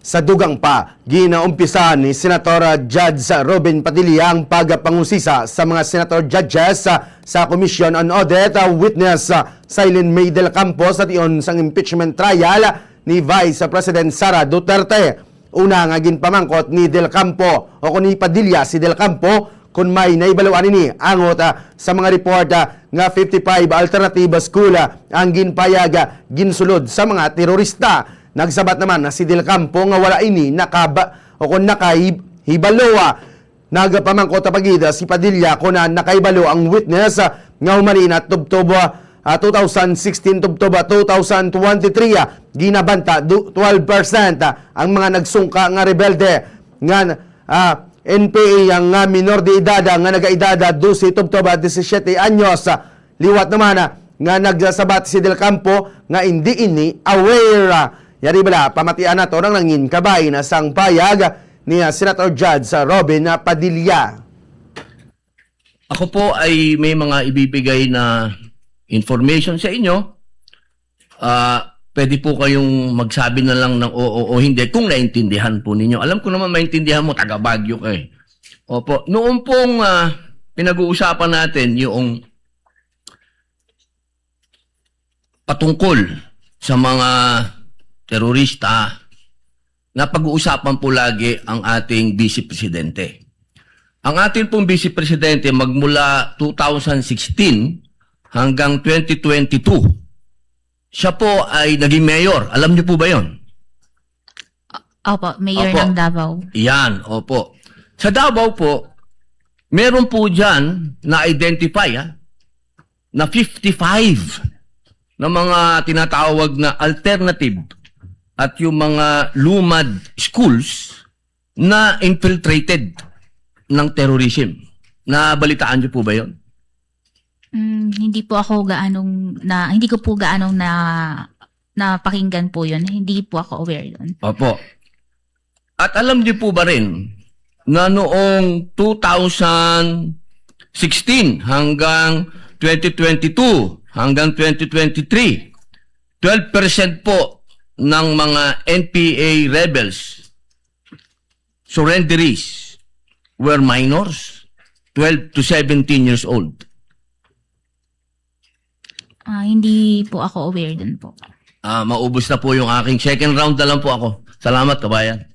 Sa dugang pa, ginaumpisa ni Senator Judge Robin Padilla ang pagpangusisa sa mga Senator Judges sa Commission on Audit, witness Silene May del Campo sa tion sang impeachment trial ni Vice President Sara Duterte. Una nga ginpamangkot ni del Campo o ni Padilla si del Campo kung may naibaluan ni angot sa mga report nga 55 alternative school ang ginpayag ginsulod sa mga terorista. Nagsabat naman na si Del Campo nga wala ini nakahibalo. Nagpamangkot pagida si Padilla kung nakaibalo ang witness nga humalina Tubtob 2016 Tubtob 2023 ginabanta 12% ang mga nagsungka nga rebelde nga NPA ang minor de edad nga nagaedad 12 Tubtob 17 anyos. Liwat naman nga nagsabat si Del Campo nga hindi ini aware. Yari bala, pamatian na to ng nangin kabay na sang payag ni Senator Judge Robin Padilla. Ako po ay may mga ibibigay na information sa inyo. Pwede po kayong magsabi na lang ng oo o hindi kung naintindihan po ninyo. Alam ko naman maintindihan mo, taga Baguio kayo. Opo, noong pong pinag-uusapan natin yung patungkol sa mga terorista, na pag-uusapan po lagi ang ating Vice Presidente. Ang ating pong Vice Presidente magmula 2016 hanggang 2022, siya po ay naging mayor. Alam niyo po ba yon? Opo, mayor Opo. ng Davao. Yan, opo. Sa Davao po, meron po dyan na-identify na 55 na mga tinatawag na alternative at yung mga lumad schools na infiltrated ng terrorism. Nabalitaan niyo po ba yon? Hindi po ako hindi ko po gaanong napakinggan po yun. Hindi po ako aware yun. Opo. At alam niyo po ba rin na noong 2016 hanggang 2022 hanggang 2023, 12% po ng mga NPA rebels, surrenderies, were minors, 12 to 17 years old. Hindi po ako aware dun po. Maubos na po yung aking second round na lang po ako. Salamat, kabayan.